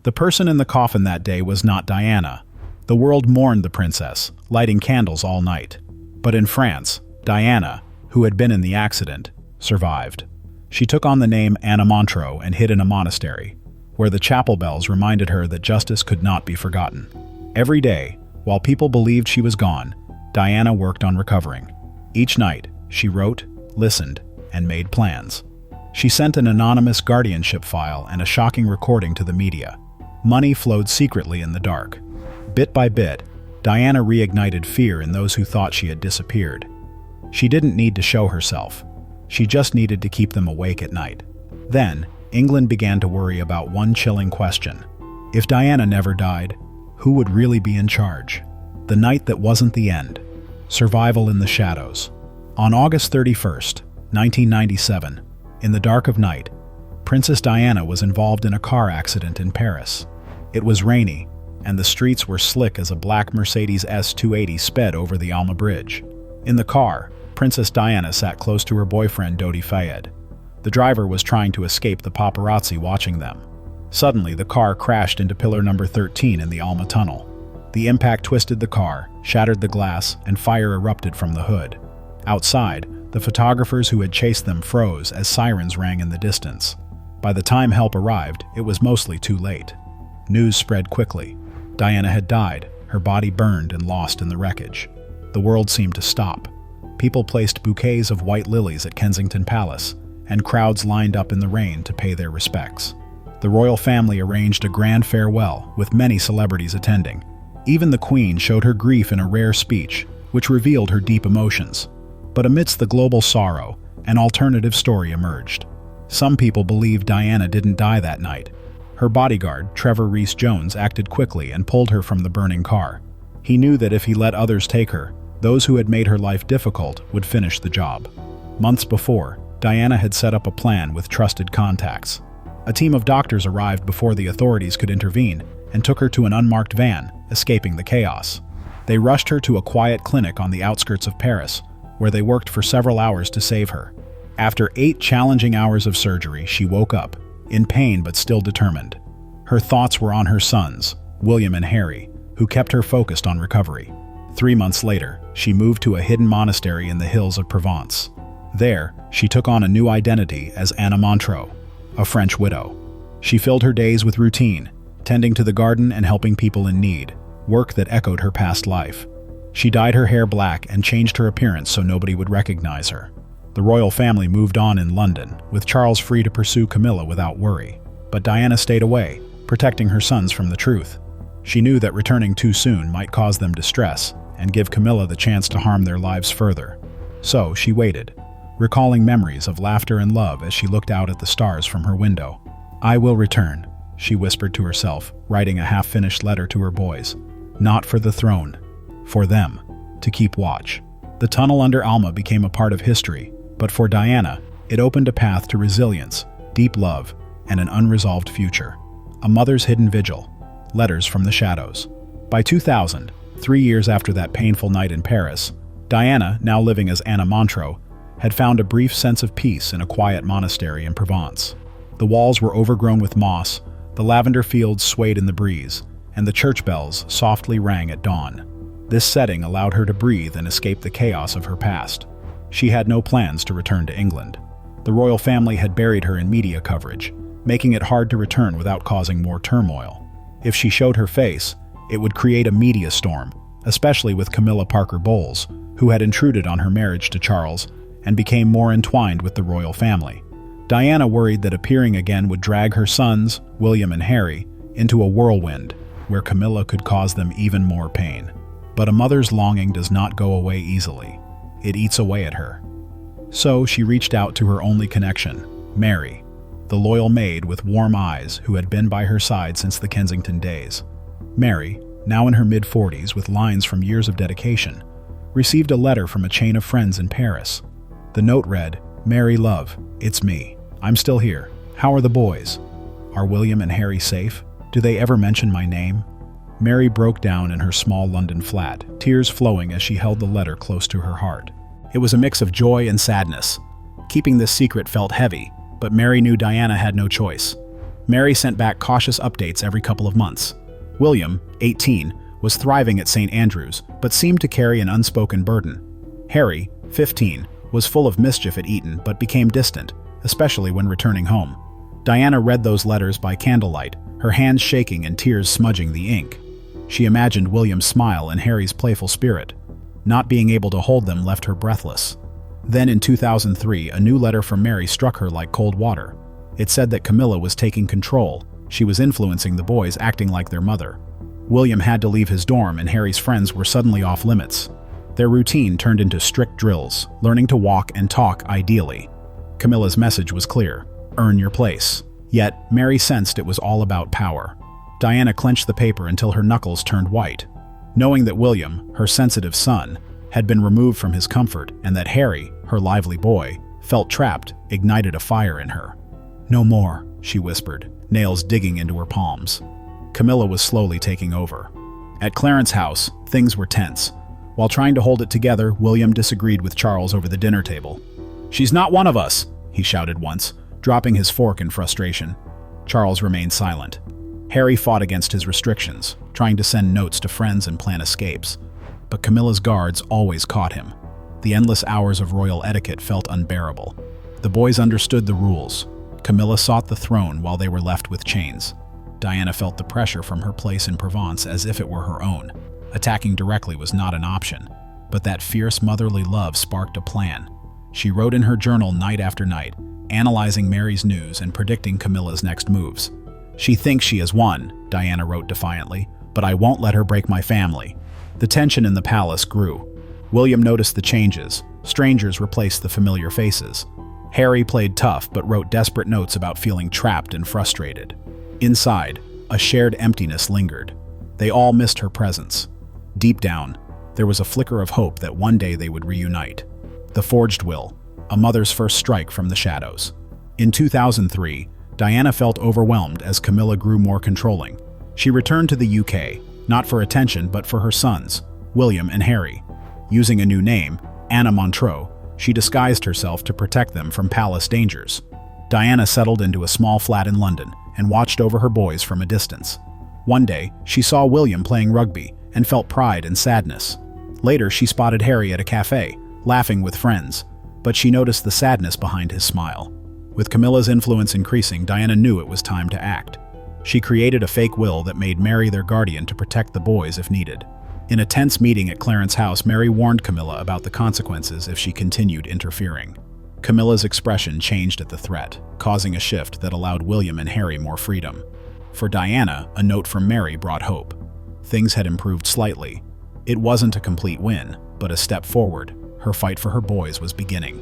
The person in the coffin that day was not Diana. The world mourned the princess, lighting candles all night. But in France, Diana, who had been in the accident, survived. She took on the name Anna Montro and hid in a monastery, where the chapel bells reminded her that justice could not be forgotten. Every day, while people believed she was gone, Diana worked on recovering. Each night, she wrote, listened, and made plans. She sent an anonymous guardianship file and a shocking recording to the media. Money flowed secretly in the dark. Bit by bit, Diana reignited fear in those who thought she had disappeared. She didn't need to show herself. She just needed to keep them awake at night. Then, England began to worry about one chilling question. If Diana never died, who would really be in charge? The night that wasn't the end. Survival in the shadows. On August 31st, 1997, in the dark of night, Princess Diana was involved in a car accident in Paris. It was rainy, and the streets were slick as a black Mercedes S280 sped over the Alma Bridge. In the car, Princess Diana sat close to her boyfriend Dodi Fayed. The driver was trying to escape the paparazzi watching them. Suddenly, the car crashed into pillar number 13 in the Alma tunnel. The impact twisted the car, shattered the glass, and fire erupted from the hood. Outside, the photographers who had chased them froze as sirens rang in the distance. By the time help arrived, it was mostly too late. News spread quickly. Diana had died, her body burned and lost in the wreckage. The world seemed to stop. People placed bouquets of white lilies at Kensington Palace, and crowds lined up in the rain to pay their respects. The royal family arranged a grand farewell, with many celebrities attending. Even the Queen showed her grief in a rare speech, which revealed her deep emotions. But amidst the global sorrow, an alternative story emerged. Some people believed Diana didn't die that night. Her bodyguard, Trevor Rees-Jones, acted quickly and pulled her from the burning car. He knew that if he let others take her, those who had made her life difficult would finish the job. Months before, Diana had set up a plan with trusted contacts. A team of doctors arrived before the authorities could intervene and took her to an unmarked van, escaping the chaos. They rushed her to a quiet clinic on the outskirts of Paris, where they worked for several hours to save her. After 8 challenging hours of surgery, she woke up, in pain but still determined. Her thoughts were on her sons, William and Harry, who kept her focused on recovery. 3 months later, she moved to a hidden monastery in the hills of Provence. There, she took on a new identity as Anna Montro, a French widow. She filled her days with routine, tending to the garden and helping people in need, work that echoed her past life. She dyed her hair black and changed her appearance so nobody would recognize her. The royal family moved on in London, with Charles free to pursue Camilla without worry. But Diana stayed away, protecting her sons from the truth. She knew that returning too soon might cause them distress and give Camilla the chance to harm their lives further. So she waited, recalling memories of laughter and love as she looked out at the stars from her window. "I will return," she whispered to herself, writing a half-finished letter to her boys. Not for the throne, for them, to keep watch. The tunnel under Alma became a part of history, but for Diana, it opened a path to resilience, deep love, and an unresolved future. A mother's hidden vigil. Letters from the shadows. By 2000, 3 years after that painful night in Paris, Diana, now living as Anna Montro, had found a brief sense of peace in a quiet monastery in Provence. The walls were overgrown with moss, the lavender fields swayed in the breeze, and the church bells softly rang at dawn. This setting allowed her to breathe and escape the chaos of her past. She had no plans to return to England. The royal family had buried her in media coverage, making it hard to return without causing more turmoil. If she showed her face, it would create a media storm, especially with Camilla Parker Bowles, who had intruded on her marriage to Charles and became more entwined with the royal family. Diana worried that appearing again would drag her sons, William and Harry, into a whirlwind where Camilla could cause them even more pain. But a mother's longing does not go away easily. It eats away at her. So she reached out to her only connection, Mary, the loyal maid with warm eyes who had been by her side since the Kensington days. Mary, now in her mid-40s with lines from years of dedication, received a letter from a chain of friends in Paris. The note read, "Mary, love, it's me. I'm still here. How are the boys? Are William and Harry safe? Do they ever mention my name?" Mary broke down in her small London flat, tears flowing as she held the letter close to her heart. It was a mix of joy and sadness. Keeping this secret felt heavy, but Mary knew Diana had no choice. Mary sent back cautious updates every couple of months. William, 18, was thriving at St. Andrews, but seemed to carry an unspoken burden. Harry, 15, was full of mischief at Eton but became distant, especially when returning home. Diana read those letters by candlelight, her hands shaking and tears smudging the ink. She imagined William's smile and Harry's playful spirit. Not being able to hold them left her breathless. Then in 2003, a new letter from Mary struck her like cold water. It said that Camilla was taking control. She was influencing the boys, acting like their mother. William had to leave his dorm and Harry's friends were suddenly off limits. Their routine turned into strict drills, learning to walk and talk ideally. Camilla's message was clear: earn your place. Yet, Mary sensed it was all about power. Diana clenched the paper until her knuckles turned white. Knowing that William, her sensitive son, had been removed from his comfort and that Harry, her lively boy, felt trapped, ignited a fire in her. "No more," she whispered, nails digging into her palms. Camilla was slowly taking over. At Clarence's house, things were tense. While trying to hold it together, William disagreed with Charles over the dinner table. "She's not one of us," he shouted once, dropping his fork in frustration. Charles remained silent. Harry fought against his restrictions, trying to send notes to friends and plan escapes. But Camilla's guards always caught him. The endless hours of royal etiquette felt unbearable. The boys understood the rules. Camilla sought the throne while they were left with chains. Diana felt the pressure from her place in Provence as if it were her own. Attacking directly was not an option, but that fierce motherly love sparked a plan. She wrote in her journal night after night, analyzing Mary's news and predicting Camilla's next moves. "She thinks she has won," Diana wrote defiantly, "but I won't let her break my family." The tension in the palace grew. William noticed the changes. Strangers replaced the familiar faces. Harry played tough but wrote desperate notes about feeling trapped and frustrated. Inside, a shared emptiness lingered. They all missed her presence. Deep down, there was a flicker of hope that one day they would reunite. The forged will, a mother's first strike from the shadows. In 2003, Diana felt overwhelmed as Camilla grew more controlling. She returned to the UK, not for attention but for her sons, William and Harry. Using a new name, Anna Montro, she disguised herself to protect them from palace dangers. Diana settled into a small flat in London and watched over her boys from a distance. One day, she saw William playing rugby and felt pride and sadness. Later, she spotted Harry at a cafe, laughing with friends, but she noticed the sadness behind his smile. With Camilla's influence increasing, Diana knew it was time to act. She created a fake will that made Mary their guardian to protect the boys if needed. In a tense meeting at Clarence's house, Mary warned Camilla about the consequences if she continued interfering. Camilla's expression changed at the threat, causing a shift that allowed William and Harry more freedom. For Diana, a note from Mary brought hope. Things had improved slightly. It wasn't a complete win, but a step forward. Her fight for her boys was beginning.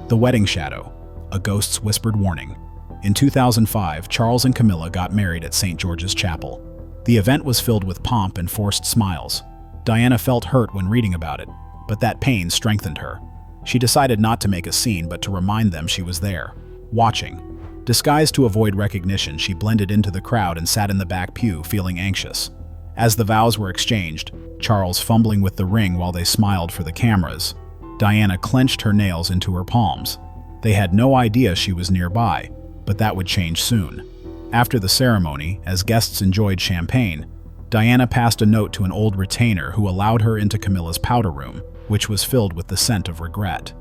The wedding shadow, a ghost's whispered warning. In 2005, Charles and Camilla got married at St. George's Chapel. The event was filled with pomp and forced smiles. Diana felt hurt when reading about it, but that pain strengthened her. She decided not to make a scene but to remind them she was there, watching. Disguised to avoid recognition, she blended into the crowd and sat in the back pew, feeling anxious. As the vows were exchanged, Charles fumbling with the ring while they smiled for the cameras, Diana clenched her nails into her palms. They had no idea she was nearby, but that would change soon. After the ceremony, as guests enjoyed champagne, Diana passed a note to an old retainer who allowed her into Camilla's powder room, which was filled with the scent of regret.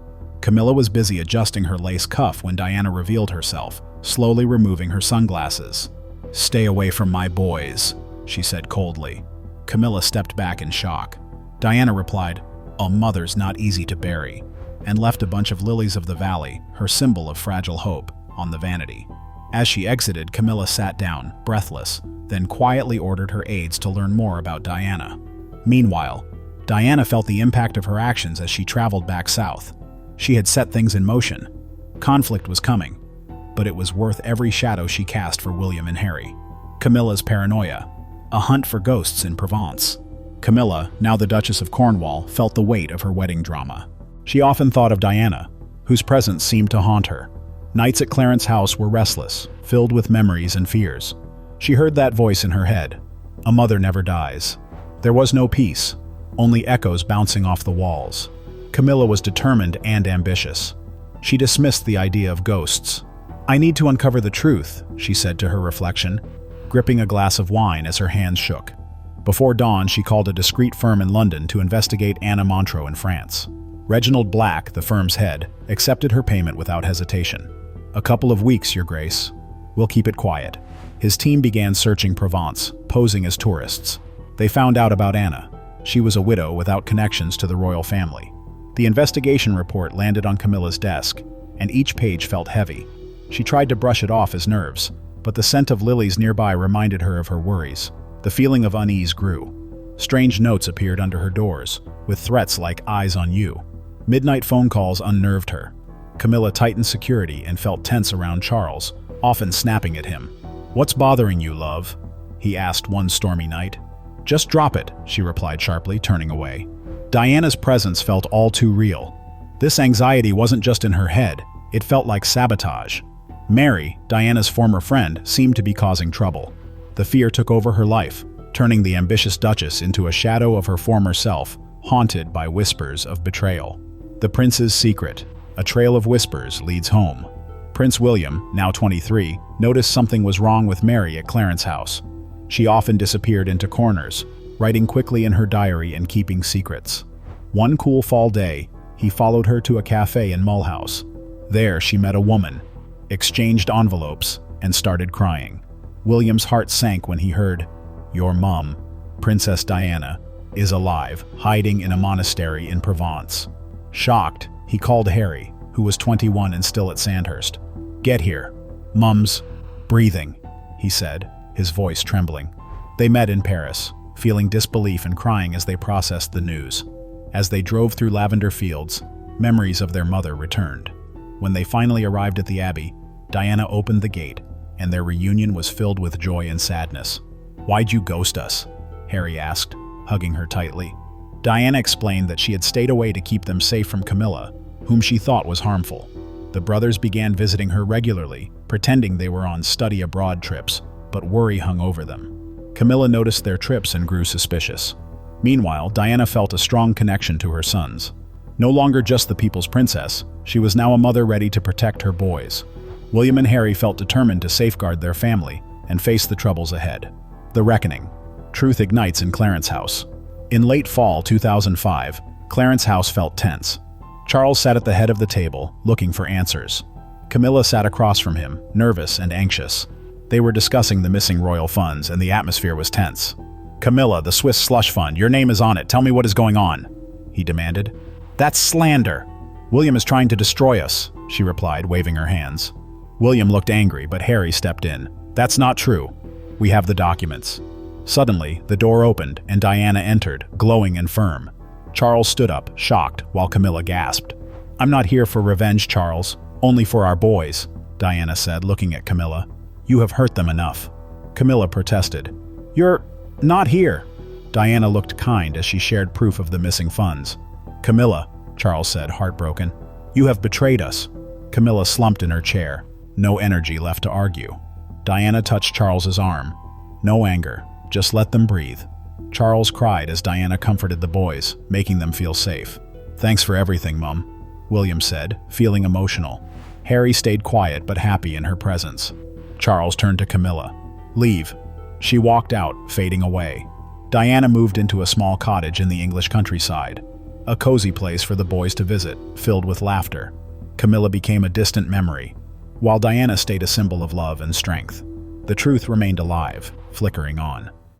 Camilla was busy adjusting her lace cuff when Diana revealed herself, slowly removing her sunglasses. "Stay away from my boys," she said coldly. Camilla stepped back in shock. Diana replied, "A mother's not easy to bury," and left a bunch of lilies of the valley, her symbol of fragile hope, on the vanity. As she exited, Camilla sat down, breathless, then quietly ordered her aides to learn more about Diana. Meanwhile, Diana felt the impact of her actions as she traveled back south. She had set things in motion. Conflict was coming, but it was worth every shadow she cast for William and Harry. Camilla's paranoia, a hunt for ghosts in Provence. Camilla, now the Duchess of Cornwall, felt the weight of her wedding drama. She often thought of Diana, whose presence seemed to haunt her. Nights at Clarence's house were restless, filled with memories and fears. She heard that voice in her head. A mother never dies. There was no peace, only echoes bouncing off the walls. Camilla was determined and ambitious. She dismissed the idea of ghosts. "I need to uncover the truth," she said to her reflection, gripping a glass of wine as her hands shook. Before dawn, she called a discreet firm in London to investigate Anna Montro in France. Reginald Black, the firm's head, accepted her payment without hesitation. "A couple of weeks, Your Grace. We'll keep it quiet." His team began searching Provence, posing as tourists. They found out about Anna. She was a widow without connections to the royal family. The investigation report landed on Camilla's desk, and each page felt heavy. She tried to brush it off as nerves, but the scent of lilies nearby reminded her of her worries. The feeling of unease grew. Strange notes appeared under her doors, with threats like "eyes on you." Midnight phone calls unnerved her. Camilla tightened security and felt tense around Charles, often snapping at him. "What's bothering you, love?" he asked one stormy night. "Just drop it," she replied sharply, turning away. Diana's presence felt all too real. This anxiety wasn't just in her head, it felt like sabotage. Mary, Diana's former friend, seemed to be causing trouble. The fear took over her life, turning the ambitious Duchess into a shadow of her former self, haunted by whispers of betrayal. The prince's secret. A trail of whispers leads home. Prince William, now 23, noticed something was wrong with Mary at Clarence House. She often disappeared into corners, writing quickly in her diary and keeping secrets. One cool fall day, he followed her to a cafe in Mulhouse. There she met a woman, exchanged envelopes, and started crying. William's heart sank when he heard, "Your mum, Princess Diana, is alive, hiding in a monastery in Provence." Shocked, he called Harry, who was 21 and still at Sandhurst. "Get here. Mum's breathing," he said, his voice trembling. They met in Paris, feeling disbelief and crying as they processed the news. As they drove through lavender fields, memories of their mother returned. When they finally arrived at the Abbey, Diana opened the gate, and their reunion was filled with joy and sadness. "Why'd you ghost us?" Harry asked, hugging her tightly. Diana explained that she had stayed away to keep them safe from Camilla, whom she thought was harmful. The brothers began visiting her regularly, pretending they were on study abroad trips, but worry hung over them. Camilla noticed their trips and grew suspicious. Meanwhile, Diana felt a strong connection to her sons. No longer just the people's princess, she was now a mother ready to protect her boys. William and Harry felt determined to safeguard their family and face the troubles ahead. The reckoning. Truth ignites in Clarence House. In late fall 2005, Clarence House felt tense. Charles sat at the head of the table, looking for answers. Camilla sat across from him, nervous and anxious. They were discussing the missing royal funds, and the atmosphere was tense. "Camilla, the Swiss slush fund, your name is on it. Tell me what is going on," he demanded. "That's slander. William is trying to destroy us," she replied, waving her hands. William looked angry, but Harry stepped in. "That's not true. We have the documents." Suddenly, the door opened, and Diana entered, glowing and firm. Charles stood up, shocked, while Camilla gasped. "I'm not here for revenge, Charles. Only for our boys," Diana said, looking at Camilla. "You have hurt them enough." Camilla protested. "You're not here." Diana looked kind as she shared proof of the missing funds. "Camilla," Charles said, heartbroken, "you have betrayed us." Camilla slumped in her chair, no energy left to argue. Diana touched Charles's arm. "No anger, just let them breathe." Charles cried as Diana comforted the boys, making them feel safe. "Thanks for everything, Mum," William said, feeling emotional. Harry stayed quiet but happy in her presence. Charles turned to Camilla. "Leave." She walked out, fading away. Diana moved into a small cottage in the English countryside, a cozy place for the boys to visit, filled with laughter. Camilla became a distant memory, while Diana stayed a symbol of love and strength. The truth remained alive, flickering on.